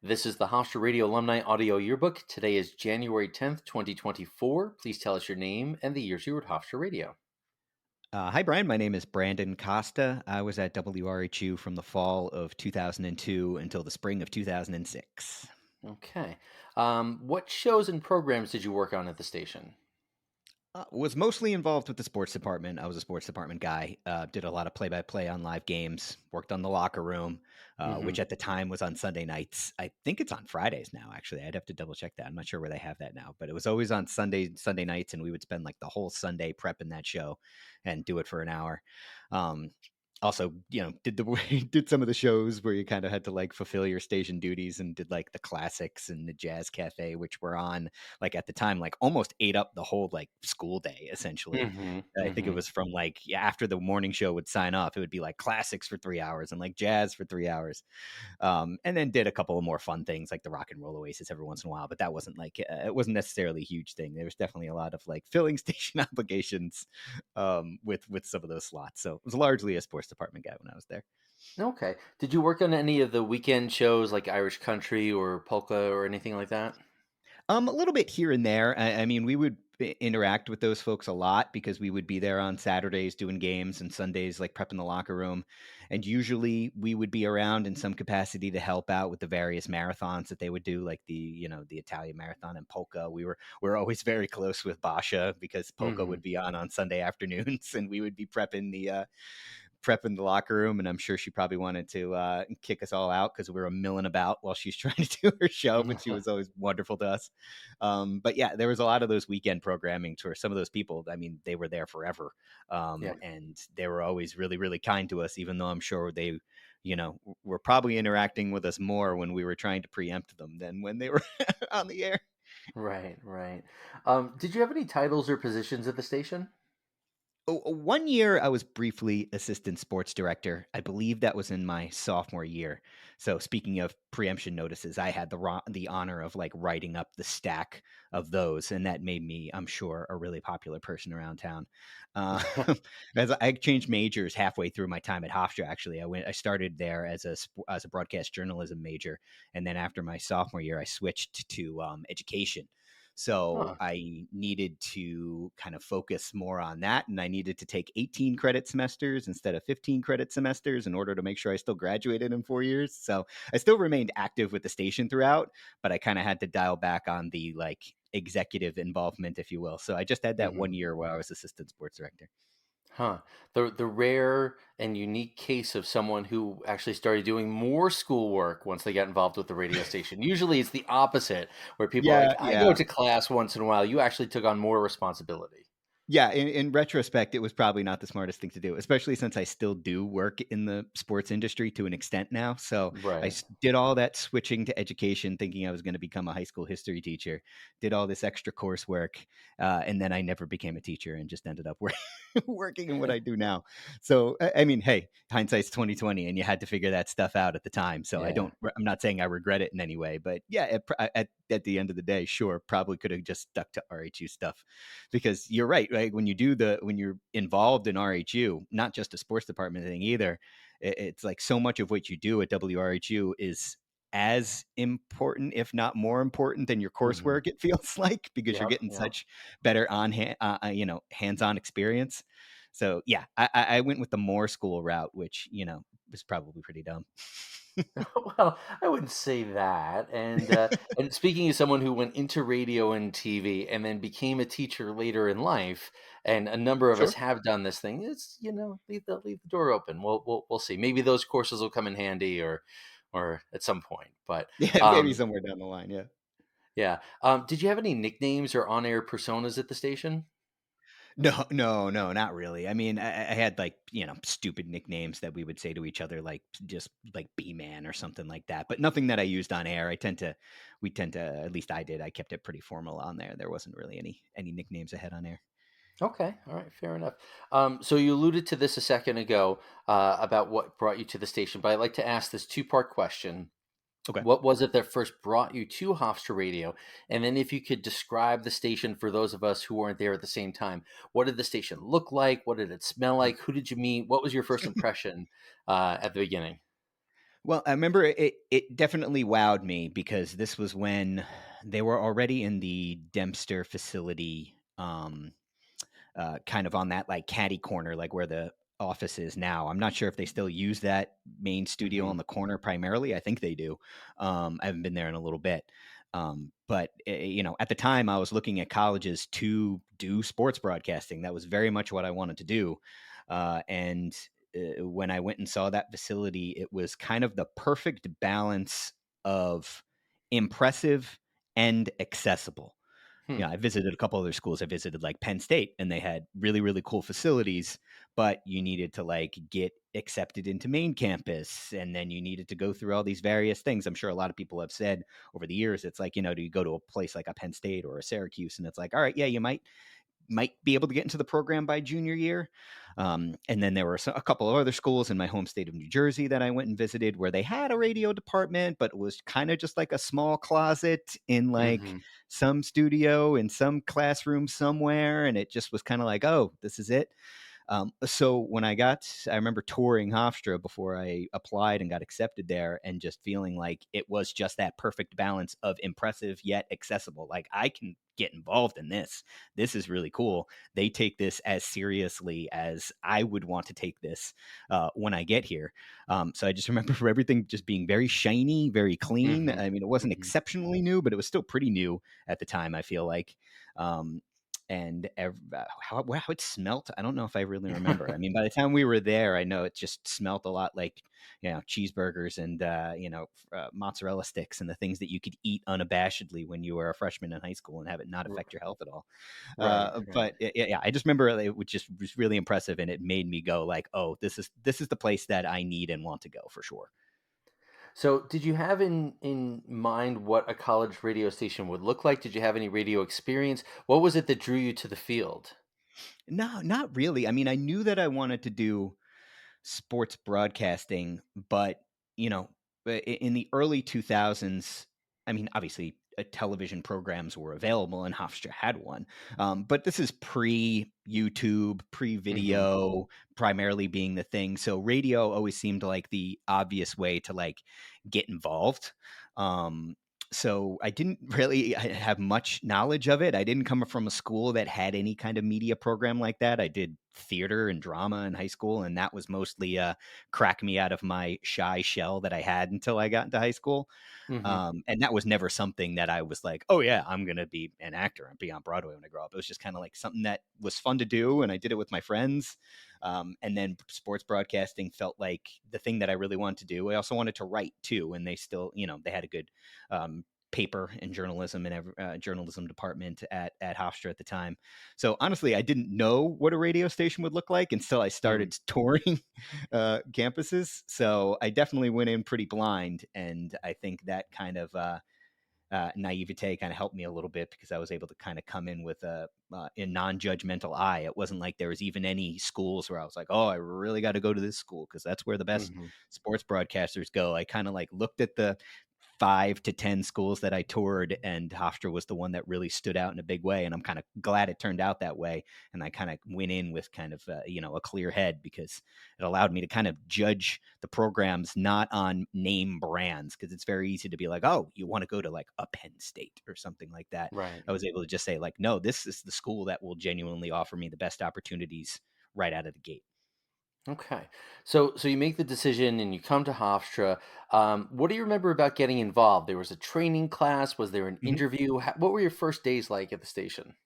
This is the Hofstra Radio Alumni Audio Yearbook. Today is January 10th, 2024. Please tell us your name and the years you were at Hofstra Radio. Hi, Brian. My name is Brandon Costa. I was at WRHU from the fall of 2002 until the spring of 2006. Okay. What shows and programs did you work on at the station? Was mostly involved with the sports department. I was a sports department guy. Did a lot of play-by-play on live games. Worked on the locker room, Hmm. which at the time was on Sunday nights. I think it's on Fridays now. Actually, I'd have to double check that. I'm not sure where they have that now, but it was always on Sunday nights, and we would spend like the whole Sunday prepping that show, and do it for an hour. Um, Also, did some of the shows where you kind of had to like fulfill your station duties, and did like the classics and the jazz cafe, which were on like at the time like almost ate up the whole like school day essentially. Hmm. I think it Hmm. was from like after the morning show would sign off, it would be like classics for 3 hours and like jazz for 3 hours. And then did a couple of more fun things like the Rock and Roll Oasis every once in a while, but that wasn't like it wasn't necessarily a huge thing. There was definitely a lot of like filling station obligations with some of those slots. So it was largely a sports department guy when I was there. Okay. Did you work on any of the weekend shows like Irish Country or Polka or anything like that? A little bit here and there. I mean, we would interact with those folks a lot because we would be there on Saturdays doing games and Sundays like prepping the locker room, and usually we would be around in some capacity to help out with the various marathons that they would do, like the Italian marathon and polka. We were always very close with Basha because polka Hmm. would be on Sunday afternoons, and we would be prepping the locker room, and I'm sure she probably wanted to kick us all out because we were milling about while she's trying to do her show, but she was always wonderful to us. But yeah, there was a lot of those weekend programming to where some of those people, I mean, they were there forever, Yeah. and they were always really, really kind to us, even though I'm sure they, were probably interacting with us more when we were trying to preempt them than when they were on the air. Right, right. Did you have any titles or positions at the station? One year I was briefly assistant sports director. I believe that was in my sophomore year. So speaking of preemption notices, I had the honor of like writing up the stack of those, and that made me, I'm sure, a really popular person around town. Uh, as I changed majors halfway through my time at Hofstra. Actually, I started there as a broadcast journalism major, and then after my sophomore year, I switched to education. So Huh. I needed to kind of focus more on that. And I needed to take 18 credit semesters instead of 15 credit semesters in order to make sure I still graduated in 4 years. So I still remained active with the station throughout, but I kind of had to dial back on the like executive involvement, if you will. So I just had that Hmm. 1 year where I was assistant sports director. Huh. The rare and unique case of someone who actually started doing more schoolwork once they got involved with the radio station. Usually it's the opposite, where people are like, Yeah, I go yeah. to class once in a while. You actually took on more responsibility. Yeah, in retrospect, it was probably not the smartest thing to do, especially since I still do work in the sports industry to an extent now. So Right. did all that switching to education, thinking I was going to become a high school history teacher. Did all this extra coursework, and then I never became a teacher and just ended up working in what I do now. So I mean, hey, hindsight's 2020, and you had to figure that stuff out at the time. So Yeah. I'm not saying I regret it in any way, but yeah, at the end of the day, sure, probably could have just stuck to RHU stuff because you're right. Right, when you're involved in RHU, not just a sports department thing either. It's like so much of what you do at WRHU is as important, if not more important, than your Hmm. coursework. It feels like because you're Yep. getting Yep. such better hands-on experience. So yeah, I went with the more school route, which was probably pretty dumb. Well, I wouldn't say that. And speaking as someone who went into radio and TV and then became a teacher later in life, and a number of us Sure. have done this thing, it's leave the door open. We'll see. Maybe those courses will come in handy or at some point. But Yeah, maybe um, somewhere down the line. Yeah. yeah. Did you have any nicknames or on-air personas at the station? No, no, no, not really. I mean, I had like, stupid nicknames that we would say to each other, like just like B Man or something like that, but nothing that I used on air. We tend to, at least I did. I kept it pretty formal on there. There wasn't really any nicknames I had on air. Okay, all right, fair enough. So you alluded to this a second ago about what brought you to the station, but I'd like to ask this two-part question. Okay. What was it that first brought you to Hofstra Radio? And then if you could describe the station for those of us who weren't there at the same time, what did the station look like? What did it smell like? Who did you meet? What was your first impression at the beginning? Well, I remember it definitely wowed me because this was when they were already in the Dempster facility, kind of on that like caddy corner, like where the office is now. I'm not sure if they still use that main studio on Hmm. the corner primarily. I think they do. I haven't been there in a little bit. But at the time I was looking at colleges to do sports broadcasting. That was very much what I wanted to do. And when I went and saw that facility, it was kind of the perfect balance of impressive and accessible. Hmm. I visited a couple other schools. I visited like Penn State, and they had really, really cool facilities, but you needed to like get accepted into main campus, and then you needed to go through all these various things. I'm sure a lot of people have said over the years, it's like, do you go to a place like a Penn State or a Syracuse, and it's like, all right, yeah, you might be able to get into the program by junior year. And then there were a couple of other schools in my home state of New Jersey that I went and visited where they had a radio department, but it was kind of just like a small closet in like Hmm. some studio in some classroom somewhere. And it just was kind of like, oh, this is it. So when I remember touring Hofstra before I applied and got accepted there, and just feeling like it was just that perfect balance of impressive yet accessible. Like I can get involved in this. This is really cool. They take this as seriously as I would want to take this when I get here. So I just remember for everything just being very shiny, very clean. Hmm. I mean, it wasn't Hmm. exceptionally new, but it was still pretty new at the time, I feel like. Um, and how it smelt, I don't know if I really remember. I mean, by the time we were there, I know it just smelt a lot like cheeseburgers and mozzarella sticks and the things that you could eat unabashedly when you were a freshman in high school and have it not R- affect your health at all. Right. Right. But yeah, I just remember it was really impressive, and it made me go like, oh, this is the place that I need and want to go for sure. So, did you have in mind what a college radio station would look like? Did you have any radio experience? What was it that drew you to the field? No, not really. I mean, I knew that I wanted to do sports broadcasting, but you know, in the early 2000s, I mean, obviously, television programs were available, and Hofstra had one. But this is pre YouTube, pre Hmm. video, primarily being the thing. So radio always seemed like the obvious way to like get involved. Um, so I didn't really have much knowledge of it. I didn't come from a school that had any kind of media program like that. I did theater and drama in high school, and that was mostly crack me out of my shy shell that I had until I got into high school. Hmm. And that was never something that I was like, oh yeah, I'm gonna be an actor and be on Broadway when I grow up. It was just kind of like something that was fun to do, and I did it with my friends. And then sports broadcasting felt like the thing that I really wanted to do. I also wanted to write too, and they still, they had a good paper and journalism and journalism department at Hofstra at the time. So honestly, I didn't know what a radio station would look like until I Hmm. started touring campuses. So I definitely went in pretty blind, and I think that kind of naivete kind of helped me a little bit because I was able to kind of come in with a non-judgmental eye. It wasn't like there was even any schools where I was like, oh, I really got to go to this school because that's where the best Hmm. sports broadcasters go. I kind of like looked at the 5 to 10 schools that I toured, and Hofstra was the one that really stood out in a big way. And I'm kind of glad it turned out that way. And I kind of went in with kind of, a clear head because it allowed me to kind of judge the programs not on name brands. Cause it's very easy to be like, oh, you want to go to like a Penn State or something like that. Right. I was able to just say, like, no, this is the school that will genuinely offer me the best opportunities right out of the gate. Okay. So you make the decision and you come to Hofstra. What do you remember about getting involved? There was a training class. Was there an interview? What were your first days like at the station?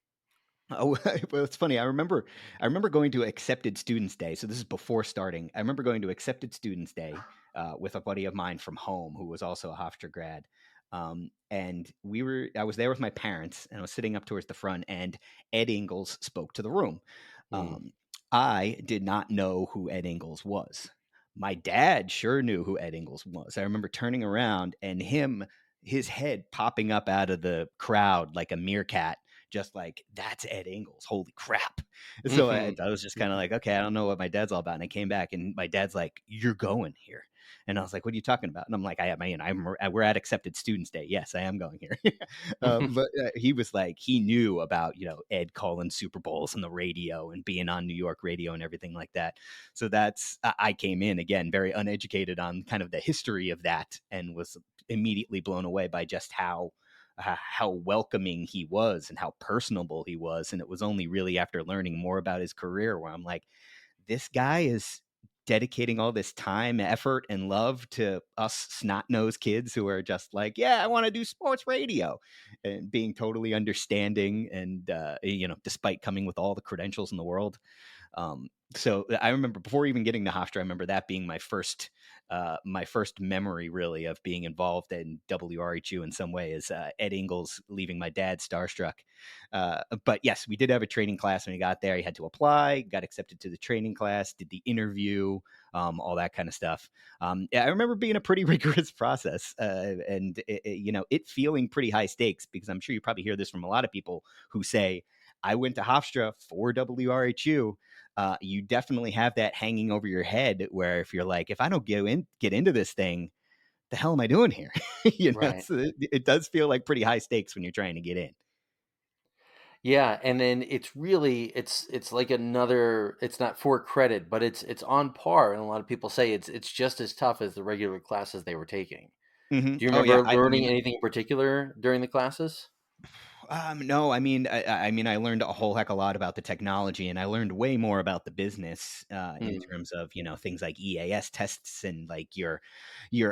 Oh, well, it's funny. I remember going to Accepted Students Day. So this is before starting. I remember going to Accepted Students Day with a buddy of mine from home who was also a Hofstra grad. And I was there with my parents, and I was sitting up towards the front, and Ed Ingles spoke to the room. Mm. Um, I did not know who Ed Ingles was. My dad sure knew who Ed Ingles was. I remember turning around and his head popping up out of the crowd like a meerkat, just like, that's Ed Ingles. Holy crap. So Hmm. I was just kind of like, okay, I don't know what my dad's all about. And I came back, and my dad's like, you're going here. And I was like, what are you talking about? And I'm like, we're at accepted students day. Yes, I am going here. But he was like, he knew about, Ed calling Super Bowls on the radio and being on New York radio and everything like that. So I came in again, very uneducated on kind of the history of that, and was immediately blown away by just how welcoming he was and how personable he was. And it was only really after learning more about his career where I'm like, this guy is dedicating all this time, effort, and love to us snot-nosed kids who are just like, yeah, I want to do sports radio, and being totally understanding and, despite coming with all the credentials in the world. So I remember before even getting to Hofstra, I remember that being my first memory really of being involved in WRHU in some way is Ed Ingles leaving my dad starstruck. But yes, we did have a training class when he got there. He had to apply, got accepted to the training class, did the interview, all that kind of stuff. Yeah, I remember being a pretty rigorous process, and it feeling pretty high stakes, because I'm sure you probably hear this from a lot of people who say, I went to Hofstra for WRHU. You definitely have that hanging over your head where if you're like, if I don't get into this thing, the hell am I doing here? Right. So it does feel like pretty high stakes when you're trying to get in. Yeah, and then it's like another, it's not for credit, but it's on par, and a lot of people say it's just as tough as the regular classes they were taking. Do you Oh yeah, remember I learning mean, anything in particular during the classes? no, I learned a whole heck of a lot about the technology, and I learned way more about the business in Mm, terms of things like EAS tests and like your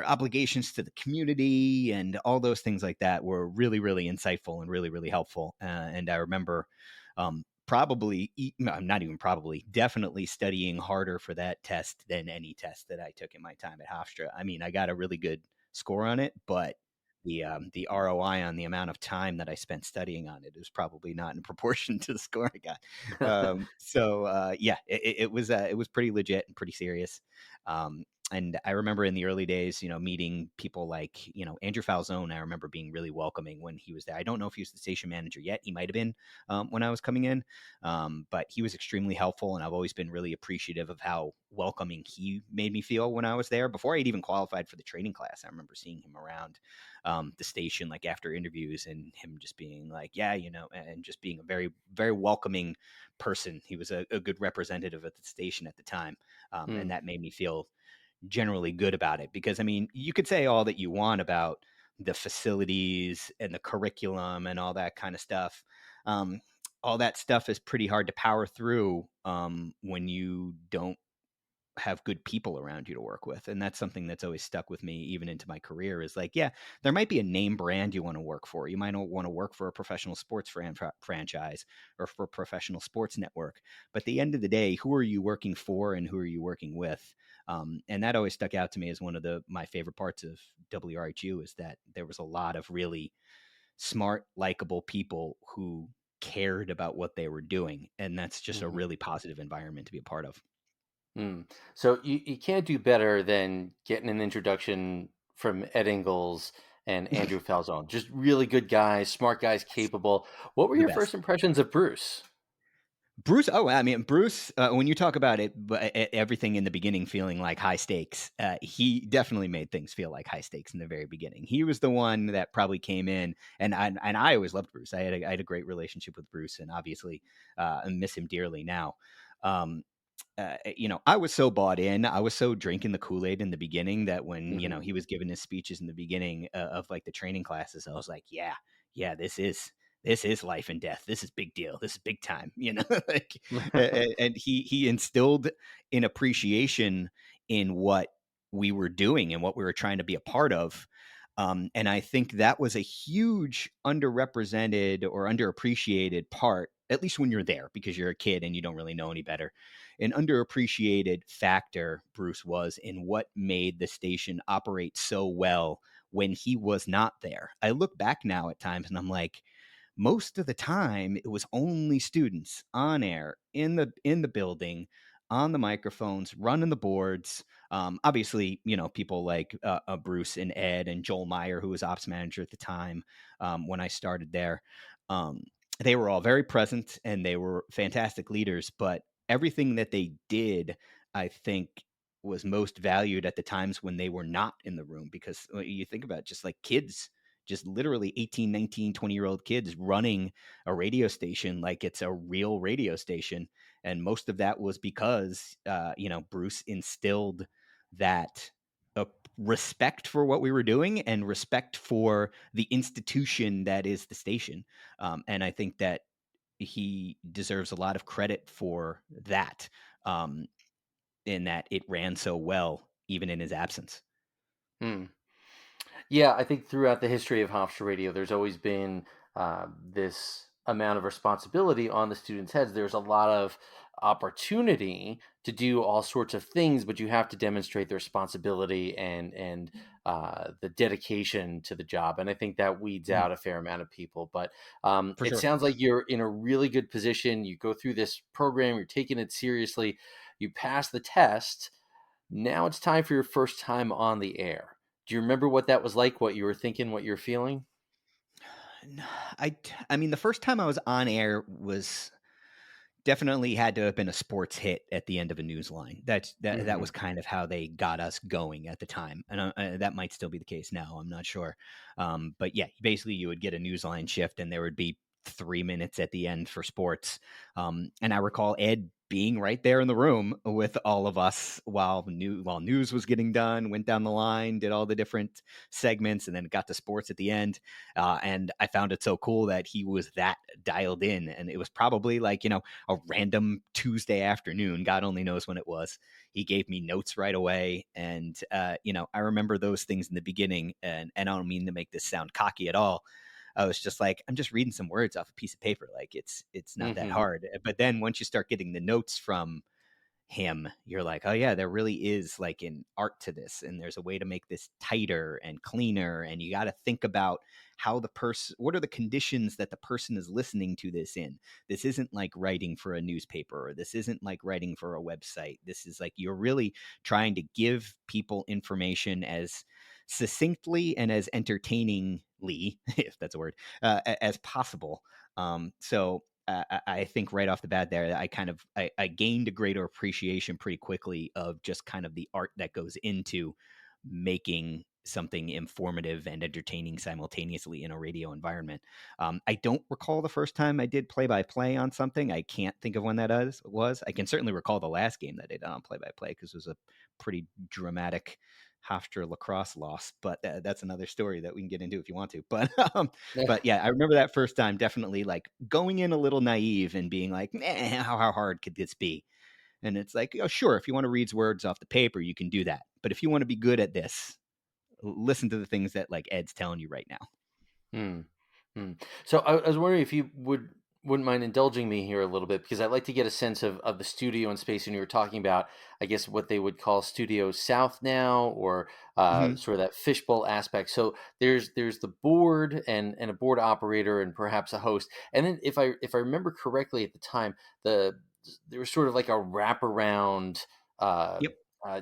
obligations to the community, and all those things like that were really really insightful and really really helpful. And I remember not even probably, definitely studying harder for that test than any test that I took in my time at Hofstra. I mean, I got a really good score on it, but the ROI on the amount of time that I spent studying on it is probably not in proportion to the score I got. Yeah, it was pretty legit and pretty serious. And I remember in the early days, meeting people like, Andrew Falzone. I remember being really welcoming when he was there. I don't know if he was the station manager yet. He might have been when I was coming in, but he was extremely helpful, and I've always been really appreciative of how welcoming he made me feel when I was there. Before I'd even qualified for the training class, I remember seeing him around the station like after interviews, and him just being like, yeah, and just being a very very welcoming person. He was a good representative at the station at the time, and mm, that made me feel generally good about it, because I mean, you could say all that you want about the facilities and the curriculum and all that kind of stuff. um, all that stuff is pretty hard to power through when you don't have good people around you to work with. And that's something that's always stuck with me even into my career, is like, yeah, there might be a name brand you want to work for. You might not want to work for a professional sports franchise or for a professional sports network. But at the end of the day, who are you working for and who are you working with? And that always stuck out to me as one of my favorite parts of WRHU, is that there was a lot of really smart, likable people who cared about what they were doing. And that's just a mhm, really positive environment to be a part of. mm. So you can't do better than getting an introduction from Ed Ingles and Andrew Falzone. Just really good guys, smart guys, capable. What were The your first best. impressions of Bruce? Bruce, oh, I mean, Bruce, when you talk about it, everything in the beginning feeling like high stakes, he definitely made things feel like high stakes in the very beginning. He was the one that probably came in, and I always loved Bruce. I had a great relationship with Bruce, and obviously, I miss him dearly now. Um, I was so bought in. I was so drinking the Kool-Aid in the beginning that when, Mhm. he was giving his speeches in the beginning of like the training classes, I was like, yeah, yeah, this is life and death. This is big deal. This is big time, like, and he instilled an appreciation in what we were doing and what we were trying to be a part of. And I think that was a huge underrepresented or underappreciated part, at least when you're there, because you're a kid and you don't really know any better. An underappreciated factor, Bruce, was in what made the station operate so well when he was not there. I look back now at times and I'm like, most of the time it was only students on air in the building, on the microphones, running the boards. Obviously, people like Bruce and Ed and Joel Meyer, who was ops manager at the time when I started there. um, they were all very present and they were fantastic leaders, but everything that they did, I think, was most valued at the times when they were not in the room. Because you think about just like kids, just literally 18, 19, 20-year-old kids running a radio station like it's a real radio station. And most of that was because, Bruce instilled that respect for what we were doing and respect for the institution that is the station. And I think that he deserves a lot of credit for that, um, in that it ran so well, even in his absence. Hmm. Yeah, I think throughout the history of Hofstra Radio, there's always been this amount of responsibility on the students' heads. There's a lot of opportunity to do all sorts of things, but you have to demonstrate the responsibility and the dedication to the job. And I think that weeds Mhm. out a fair amount of people. But For it sure. sounds like you're in a really good position. You go through this program, you're taking it seriously, you pass the test. Now it's time for your first time on the air. Do you remember what that was like? What you were thinking? What you were feeling? No, I mean, the first time I was on air was definitely had to have been a sports hit at the end of a news line. That Hmm. was kind of how they got us going at the time, and that might still be the case now. I'm not sure, but yeah, basically you would get a news line shift, and there would be 3 minutes at the end for sports. And I recall Ed being right there in the room with all of us while news was getting done, went down the line, did all the different segments, and then got to sports at the end. And I found it so cool that he was that dialed in, and it was probably like a random Tuesday afternoon. God only knows when it was. He gave me notes right away. And, I remember those things in the beginning. And I don't mean to make this sound cocky at all. I was just like, I'm just reading some words off a piece of paper. Like it's not that Hmm. hard. But then once you start getting the notes from him, you're like, oh yeah, there really is like an art to this, and there's a way to make this tighter and cleaner, and you got to think about how the person, what are the conditions that the person is listening to this in. This isn't like writing for a newspaper, or this isn't like writing for a website. This is like you're really trying to give people information as succinctly and as entertainingly, if that's a word, as possible. So I think right off the bat there, I gained a greater appreciation pretty quickly of just kind of the art that goes into making something informative and entertaining simultaneously in a radio environment. I don't recall the first time I did play by play on something. I can't think of when that was. I can certainly recall the last game that I did on play by play because it was a pretty dramatic Hofstra lacrosse loss, but that's another story that we can get into if you want to. But but yeah, I remember that first time definitely like going in a little naive and being like, how hard could this be? And it's like, oh, sure, if you want to read words off the paper, you can do that. But if you want to be good at this, listen to the things that like Ed's telling you right now. Hmm. Hmm. So I was wondering if you wouldn't mind indulging me here a little bit because I'd like to get a sense of the studio and space. And you were talking about, I guess, what they would call Studio South now, or Hmm. sort of that fishbowl aspect. So there's the board and a board operator and perhaps a host. And then if I remember correctly at the time, the there was sort of like a wraparound uh, Yep.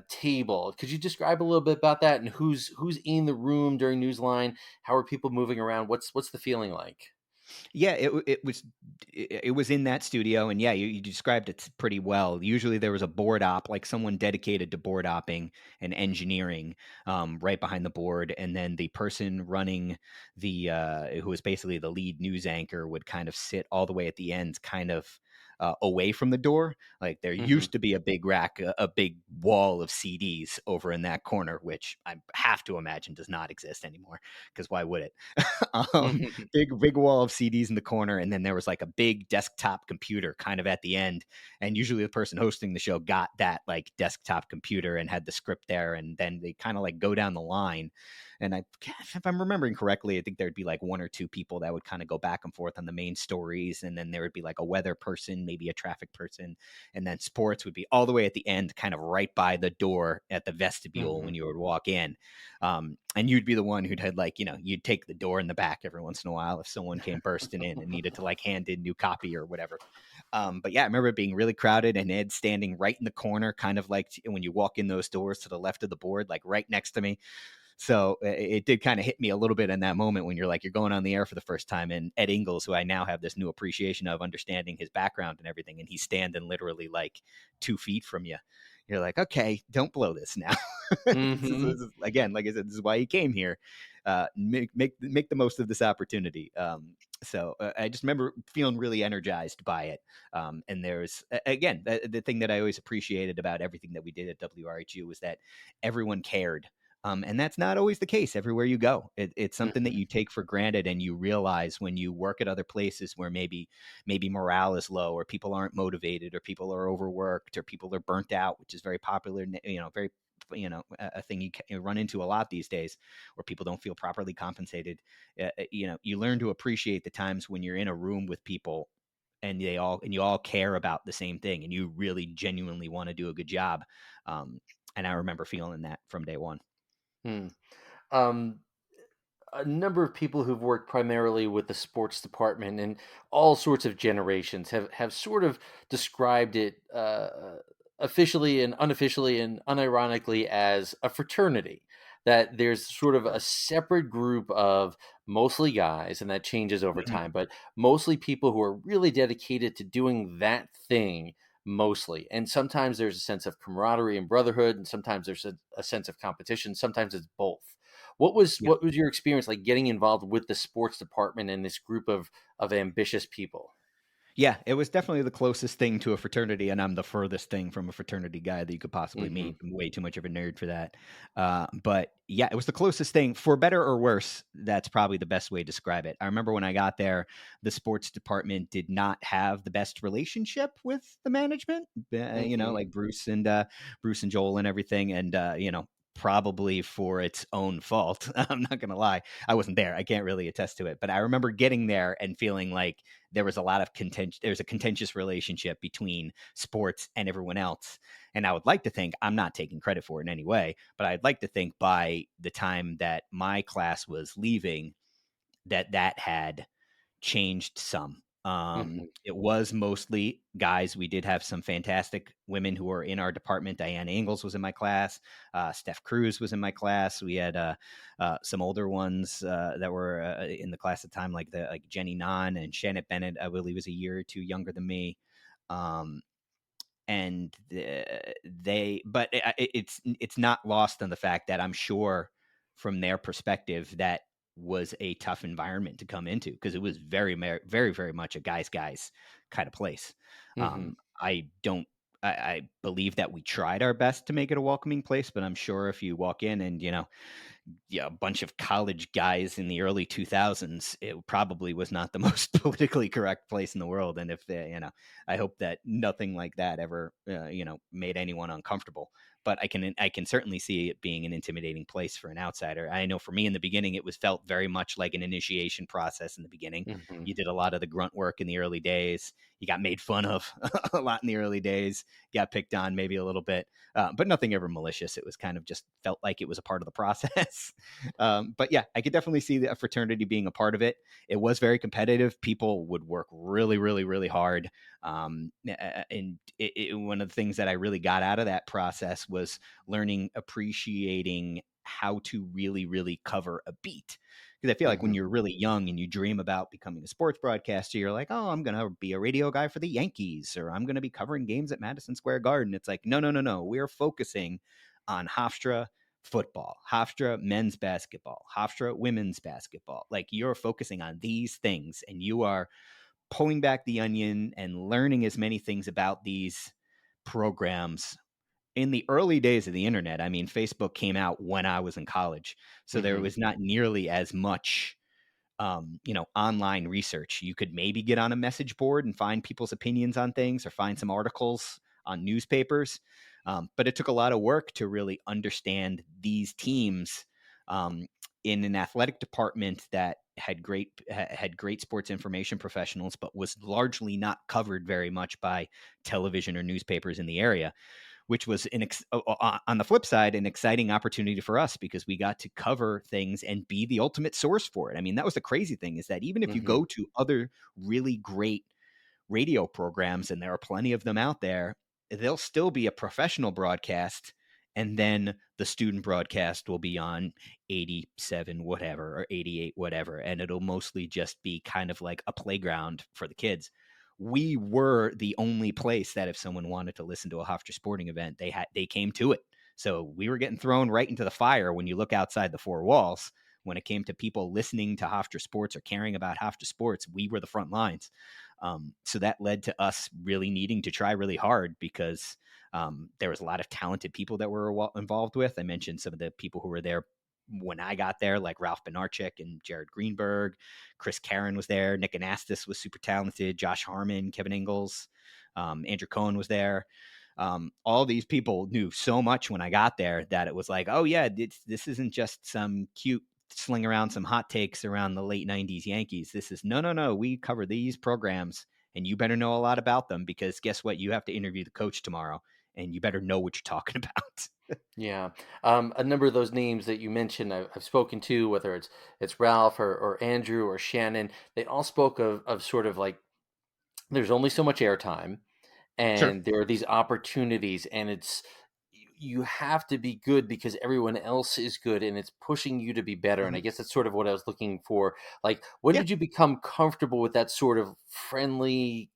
table. Could you describe a little bit about that and who's in the room during Newsline? How are people moving around? What's the feeling like? Yeah, it was in that studio, and yeah, you described it pretty well. Usually, there was a board op, like someone dedicated to board opping and engineering, right behind the board, and then the person running the who was basically the lead news anchor would kind of sit all the way at the end, kind of. Away from the door, like there Hmm. used to be a big rack, a big wall of CDs over in that corner, which I have to imagine does not exist anymore. Because why would it? um, Hmm. big wall of CDs in the corner, and then there was like a big desktop computer kind of at the end. And usually the person hosting the show got that like desktop computer and had the script there, and then they kind of like go down the line. And if I'm remembering correctly, I think there'd be like one or two people that would kind of go back and forth on the main stories, and then there would be like a weather person, maybe a traffic person, and then sports would be all the way at the end, kind of right by the door at the vestibule when Hmm. you would walk in. And you'd be the one who'd had like, you'd take the door in the back every once in a while if someone came bursting in and needed to like hand in new copy or whatever. But yeah, I remember it being really crowded and Ed standing right in the corner, kind of like when you walk in those doors to the left of the board, like right next to me. So it did kind of hit me a little bit in that moment when you're going on the air for the first time, and Ed Ingles, who I now have this new appreciation of understanding his background and everything, and he's standing literally like 2 feet from you. you're like, okay, don't blow this now. This is, again, like I said, this is why you came here. Make the most of this opportunity. I just remember feeling really energized by it. And there's again the thing that I always appreciated about everything that we did at WRHU was that everyone cared. And that's not always the case everywhere you go. It's something that Mhm. you take for granted, and you realize when you work at other places where maybe morale is low, or people aren't motivated, or people are overworked, or people are burnt out, which is very popular, very a thing you run into a lot these days, where people don't feel properly compensated. You learn to appreciate the times when you're in a room with people and you all care about the same thing, and you really genuinely want to do a good job. Um, and I remember feeling that from day one. Hmm. Um, a number of people who've worked primarily with the sports department and all sorts of generations have sort of described it officially and unofficially and unironically as a fraternity. That there's sort of a separate group of mostly guys, and that changes over Mhm. time, but mostly people who are really dedicated to doing that thing mostly. And sometimes there's a sense of camaraderie and brotherhood, and sometimes there's a sense of competition. Sometimes it's both. Yeah. What was your experience like getting involved with the sports department and this group of ambitious people? Yeah, it was definitely the closest thing to a fraternity, and I'm the furthest thing from a fraternity guy that you could possibly Mhm. meet. I'm way too much of a nerd for that. But yeah, it was the closest thing, for better or worse. That's probably the best way to describe it. I remember when I got there, the sports department did not have the best relationship with the management. Mhm. Like Bruce and Joel and everything, and probably for its own fault. I'm not gonna lie, I wasn't there. I can't really attest to it, but I remember getting there and feeling like there was a lot of there's a contentious relationship between sports and everyone else. And I would like to think, I'm not taking credit for it in any way, but I'd like to think by the time that my class was leaving, that had changed some. Mhm. It was mostly guys. We did have some fantastic women who were in our department. Diana Ingles was in my class. Steph Cruz was in my class. We had some older ones that were in the class at the time, like Jenny Nan and Shannon Bennett. I believe was a year or two younger than me. Um, and but it's not lost on the fact that I'm sure from their perspective that was a tough environment to come into, because it was very very much a guys kind of place. Mhm. I don't I believe that we tried our best to make it a welcoming place, but I'm sure if you walk in and a bunch of college guys in the early 2000s, it probably was not the most politically correct place in the world. And if they, I hope that nothing like that ever, made anyone uncomfortable. But I can certainly see it being an intimidating place for an outsider. I know for me in the beginning, it was felt very much like an initiation process in the beginning. Mhm. You did a lot of the grunt work in the early days. You got made fun of a lot in the early days, got picked on maybe a little bit, but nothing ever malicious. It was kind of just felt like it was a part of the process. But yeah, I could definitely see a fraternity being a part of it. It was very competitive. People would work really, really, really hard. One of the things that I really got out of that process was appreciating how to really, really cover a beat. Because I feel like when Mhm. you're really young and you dream about becoming a sports broadcaster, you're like, oh, I'm going to be a radio guy for the Yankees, or I'm going to be covering games at Madison Square Garden. It's like, no, no, no, no. We're focusing on Hofstra football, Hofstra men's basketball, Hofstra women's basketball. Like, you're focusing on these things, and you are pulling back the onion and learning as many things about these programs. In the early days of the internet, I mean, Facebook came out when I was in college, so there Mhm. was not nearly as much online research. You could maybe get on a message board and find people's opinions on things, or find some articles on newspapers. But it took a lot of work to really understand these teams, um, in an athletic department that had great sports information professionals, but was largely not covered very much by television or newspapers in the area, which was on the flip side, an exciting opportunity for us, because we got to cover things and be the ultimate source for it. I mean, that was the crazy thing, is that even if you Mhm. go to other really great radio programs, and there are plenty of them out there, there'll still be a professional broadcast, and then the student broadcast will be on 87 whatever or 88 whatever, and it'll mostly just be kind of like a playground for the kids. we were the only place that if someone wanted to listen to a Hofstra sporting event, they came to it. So we were getting thrown right into the fire when you look outside the four walls. When it came to people listening to Hofstra sports or caring about Hofstra sports, we were the front lines. So that led to us really needing to try really hard because there was a lot of talented people that were involved with. I mentioned some of the people who were there when I got there, like Ralph Benarchik and Jared Greenberg. Chris Karen was there. Nick Anastas was super talented. Josh Harmon, Kevin Ingles, Andrew Cohen was there. All these people knew so much when I got there that it was like, oh yeah, this isn't just some cute sling around some hot takes around the late 90s Yankees. This is no. We cover these programs and you better know a lot about them because guess what? You have to interview the coach tomorrow and you better know what you're talking about. Yeah, a number of those names that you mentioned, I've spoken to, whether it's Ralph or Andrew or Shannon. They all spoke of sort of like there's only so much airtime, Sure. and there are these opportunities, and you have to be good because everyone else is good, and it's pushing you to be better. And Mm-hmm. I guess that's sort of what I was looking for. Like, when Yeah. did you become comfortable with that sort of friendly?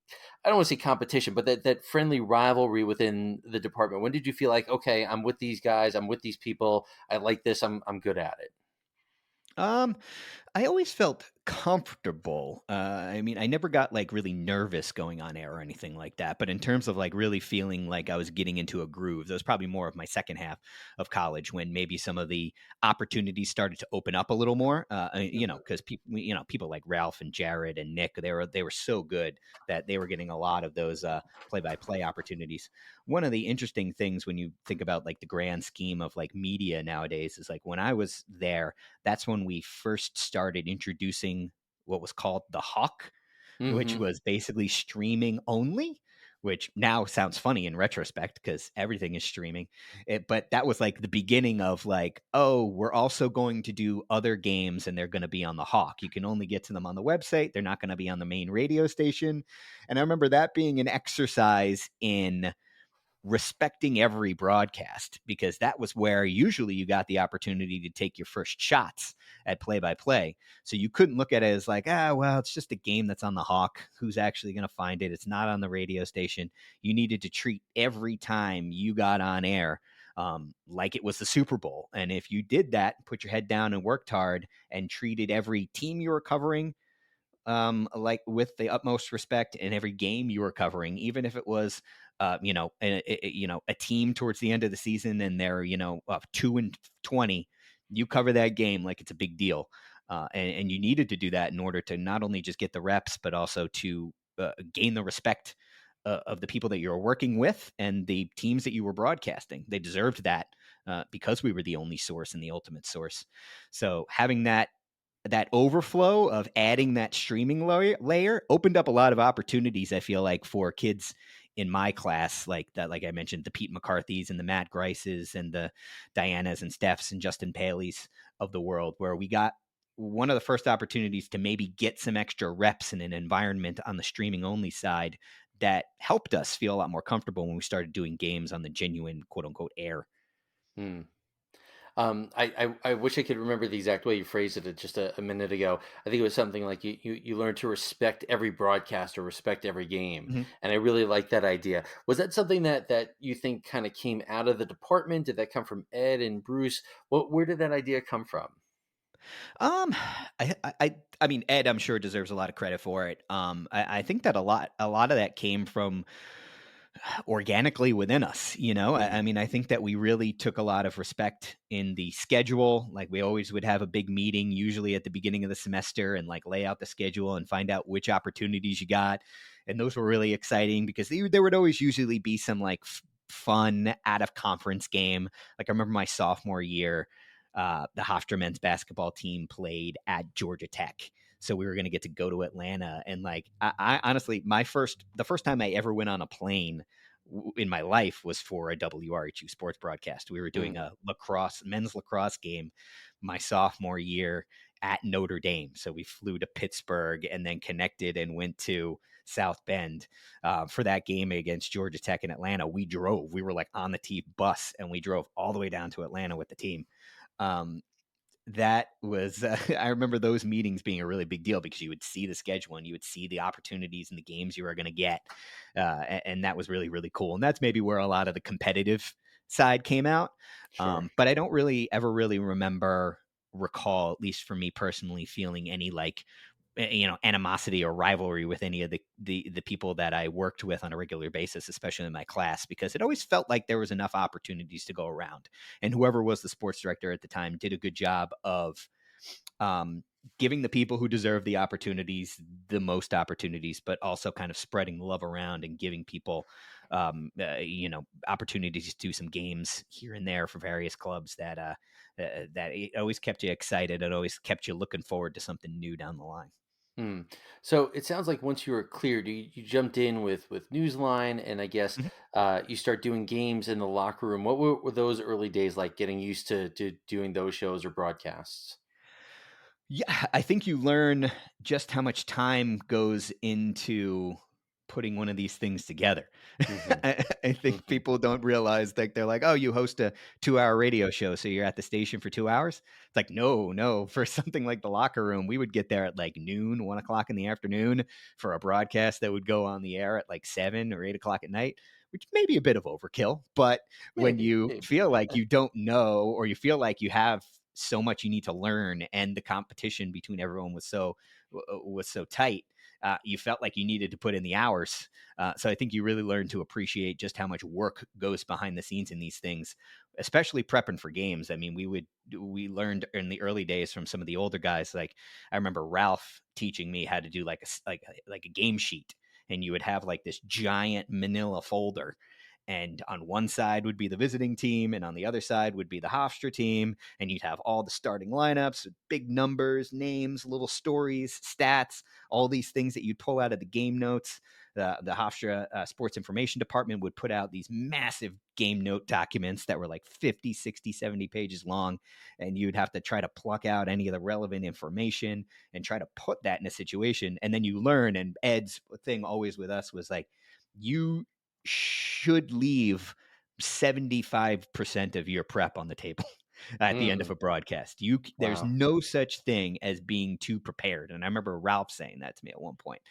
I don't want to say competition, but that friendly rivalry within the department. When did you feel like, okay, I'm with these guys, I'm with these people, I like this, I'm good at it? Um, I always felt comfortable. I mean, I never got like really nervous going on air or anything like that. But in terms of like really feeling like I was getting into a groove, that was probably more of my second half of college when maybe some of the opportunities started to open up a little more. Mhm. Because people, people like Ralph and Jared and Nick, they were so good that they were getting a lot of those play-by-play opportunities. One of the interesting things when you think about like the grand scheme of like media nowadays is like when I was there, that's when we first started introducing what was called the Hawk, which Mhm. was basically streaming only, which now sounds funny in retrospect because everything is streaming. But that was like the beginning of like, oh, we're also going to do other games and they're going to be on the Hawk. You can only get to them on the website. They're not going to be on the main radio station. And I remember that being an exercise in respecting every broadcast because that was where usually you got the opportunity to take your first shots at play by play. So you couldn't look at it as like, well, it's just a game that's on the Hawk. Who's actually going to find it? It's not on the radio station. You needed to treat every time you got on air like it was the Super Bowl. And if you did that, put your head down and worked hard and treated every team you were covering like with the utmost respect in every game you were covering, even if it was, a team towards the end of the season and they're 2-20, you cover that game like it's a big deal, and you needed to do that in order to not only just get the reps but also to gain the respect of the people that you were working with and the teams that you were broadcasting. They deserved that because we were the only source and the ultimate source. So having that overflow of adding that streaming layer opened up a lot of opportunities. I feel like for kids in my class, like that, like I mentioned, the Pete McCarthy's and the Matt Grices and the Dianas and Stephs and Justin Paley's of the world, where we got one of the first opportunities to maybe get some extra reps in an environment on the streaming only side that helped us feel a lot more comfortable when we started doing games on the genuine quote unquote air. Hmm. I wish I could remember the exact way you phrased it just a minute ago. I think it was something like you learn to respect every broadcast or respect every game, Mhm. and I really like that idea. Was that something that you think kind of came out of the department? Did that come from Ed and Bruce? Where did that idea come from? Um, I mean, Ed, I'm sure deserves a lot of credit for it. I think that a lot of that came from organically within us. I Mhm. mean, I think that we really took a lot of respect in the schedule. Like we always would have a big meeting, usually at the beginning of the semester, and like lay out the schedule and find out which opportunities you got. And those were really exciting because there would always usually be some like fun out of conference game. Like I remember my sophomore year, the Hofstra men's basketball team played at Georgia Tech. So we were going to get to go to Atlanta, and like I honestly, the first time I ever went on a plane in my life was for a WRHU sports broadcast. We were doing Mm. a men's lacrosse game my sophomore year at Notre Dame. So we flew to Pittsburgh and then connected and went to South Bend for that game against Georgia Tech in Atlanta. We drove. We were like on the T bus and we drove all the way down to Atlanta with the team. Um, that was I remember those meetings being a really big deal because you would see the schedule and you would see the opportunities and the games you were going to get, and that was really really cool. And that's maybe where a lot of the competitive side came out. Sure. But I don't really ever really recall, at least for me personally, feeling any like animosity or rivalry with any of the people that I worked with on a regular basis, especially in my class, because it always felt like there was enough opportunities to go around, and whoever was the sports director at the time did a good job of um, giving the people who deserve the opportunities the most opportunities, but also kind of spreading the love around and giving people, opportunities to do some games here and there for various clubs that it always kept you excited. It always kept you looking forward to something new down the line. Hmm. So it sounds like once you were cleared, you jumped in with Newsline, and I guess you start doing games in the locker room. What were those early days like? Getting used to doing those shows or broadcasts. Yeah, I think you learn just how much time goes into putting one of these things together. Hmm. I think Hmm. people don't realize that they're like, oh, you host a 2 hour radio show, so you're at the station for 2 hours. It's like, no, no. For something like the locker room, we would get there at like noon, 1 o'clock in the afternoon for a broadcast that would go on the air at like 7 or 8 o'clock at night, which may be a bit of overkill. But when Maybe, you maybe. feel like you don't know, or you feel like you have so much you need to learn, and the competition between everyone was so tight, you felt like you needed to put in the hours. So I think you really learn to appreciate just how much work goes behind the scenes in these things, especially prepping for games. I mean, we learned in the early days from some of the older guys. Like I remember Ralph teaching me how to do like a game sheet, and you would have like this giant Manila folder. And on one side would be the visiting team, and on the other side would be the Hofstra team. And you'd have all the starting lineups, big numbers, names, little stories, stats, all these things that you'd pull out of the game notes. The Hofstra Sports Information Department would put out these massive game note documents that were like 50, 60, 70 pages long. And you'd have to try to pluck out any of the relevant information and try to put that in a situation. And then you learn. And Ed's thing always with us was like, you should leave 75% of your prep on the table at the end of Mm, a broadcast. There's wow. no such thing as being too prepared. And I remember Ralph saying that to me at one point.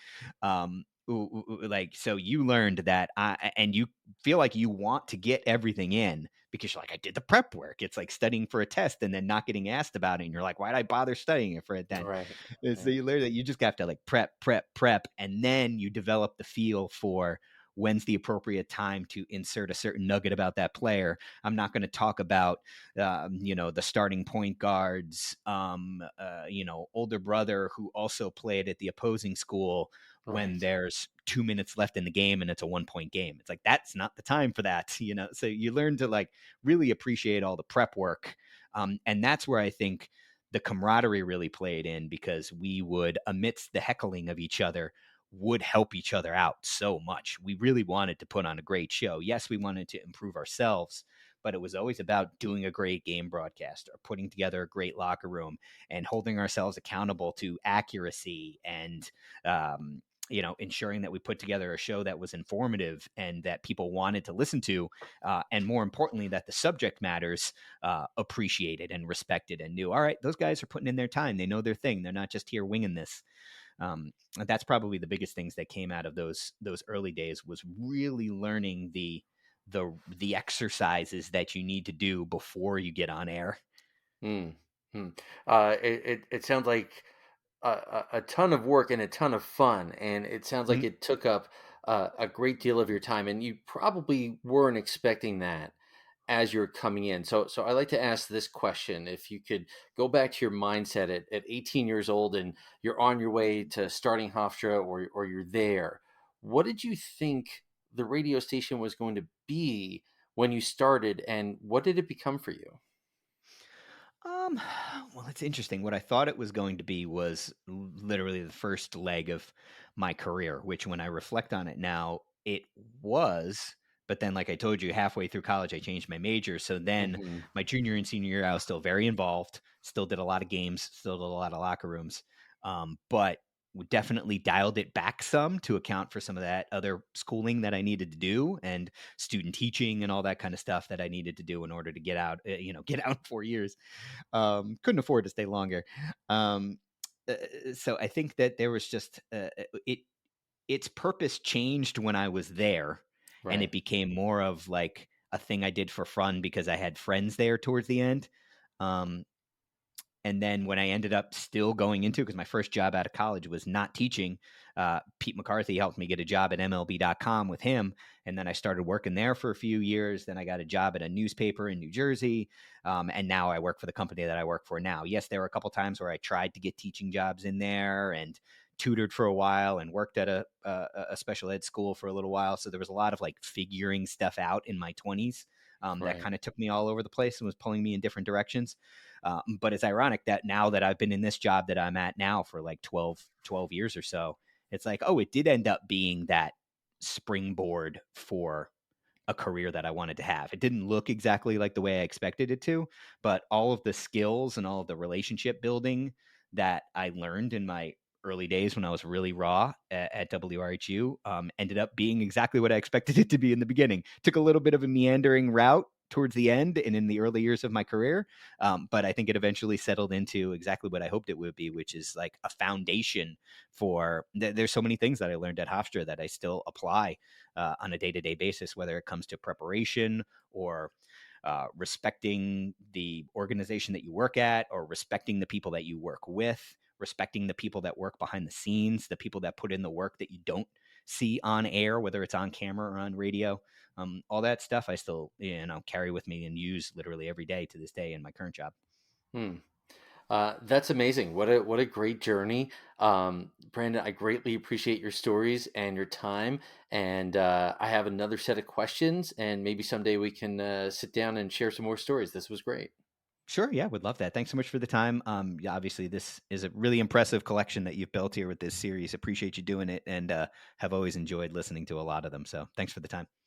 Like, so you learned that, and you feel like you want to get everything in because you're like, I did the prep work. It's like studying for a test and then not getting asked about it. And you're like, why'd I bother studying it for it then? Right. And so Right. you learn that you just have to like prep, prep, prep. And then you develop the feel for when's the appropriate time to insert a certain nugget about that player. I'm not going to talk about, the starting point guard's, older brother who also played at the opposing school when Right. there's 2 minutes left in the game and it's a 1 point game. It's like, that's not the time for that, So you learn to like really appreciate all the prep work. And that's where I think the camaraderie really played in, because we would, amidst the heckling of each other, would help each other out so much. We really wanted to put on a great show. Yes, we wanted to improve ourselves, but it was always about doing a great game broadcast or putting together a great locker room and holding ourselves accountable to accuracy and, ensuring that we put together a show that was informative and that people wanted to listen to, and more importantly, that the subject matters appreciated and respected and knew, all right, those guys are putting in their time. They know their thing. They're not just here winging this. That's probably the biggest things that came out of those early days, was really learning the exercises that you need to do before you get on air. Mm, mm. It sounds like a ton of work and a ton of fun, and it sounds like Mhm. it took up a great deal of your time, and you probably weren't expecting that as you're coming in. So I like to ask this question: if you could go back to your mindset at 18 years old, and you're on your way to starting Hofstra, or you're there, what did you think the radio station was going to be when you started, and what did it become for you? Um, well, it's interesting. What I thought it was going to be was literally the first leg of my career, which when I reflect on it now, it was. But then, like I told you, halfway through college, I changed my major. So then Hmm. my junior and senior year, I was still very involved, still did a lot of games, still did a lot of locker rooms. But definitely dialed it back some to account for some of that other schooling that I needed to do and student teaching and all that kind of stuff that I needed to do in order to get out, get out in 4 years. Couldn't afford to stay longer. Um, so I think that there was just it its purpose changed when I was there, and it Right. became more of like a thing I did for fun because I had friends there towards the end. Um, and then when I ended up still going into, because my first job out of college was not teaching, Pete McCarthy helped me get a job at MLB.com with him. And then I started working there for a few years. Then I got a job at a newspaper in New Jersey. And now I work for the company that I work for now. Yes, there were a couple times where I tried to get teaching jobs in there and tutored for a while and worked at a special ed school for a little while. So there was a lot of like figuring stuff out in my 20s. That Right. kind of took me all over the place and was pulling me in different directions. But it's ironic that now that I've been in this job that I'm at now for like 12 years or so, it's like, oh, it did end up being that springboard for a career that I wanted to have. It didn't look exactly like the way I expected it to, but all of the skills and all of the relationship building that I learned in my early days when I was really raw at WRHU ended up being exactly what I expected it to be in the beginning. Took a little bit of a meandering route towards the end and in the early years of my career, but I think it eventually settled into exactly what I hoped it would be, which is like a foundation for. There's so many things that I learned at Hofstra that I still apply on a day-to-day basis, whether it comes to preparation or respecting the organization that you work at, or respecting the people that you work with, respecting the people that work behind the scenes, the people that put in the work that you don't see on air, whether it's on camera or on radio. All that stuff I still, carry with me and use literally every day to this day in my current job. Hmm. That's amazing. What a great journey, Brandon. I greatly appreciate your stories and your time. And I have another set of questions, and maybe someday we can sit down and share some more stories. This was great. Sure, yeah, would love that. Thanks so much for the time. Yeah, obviously, this is a really impressive collection that you've built here with this series. Appreciate you doing it, and have always enjoyed listening to a lot of them. So, thanks for the time.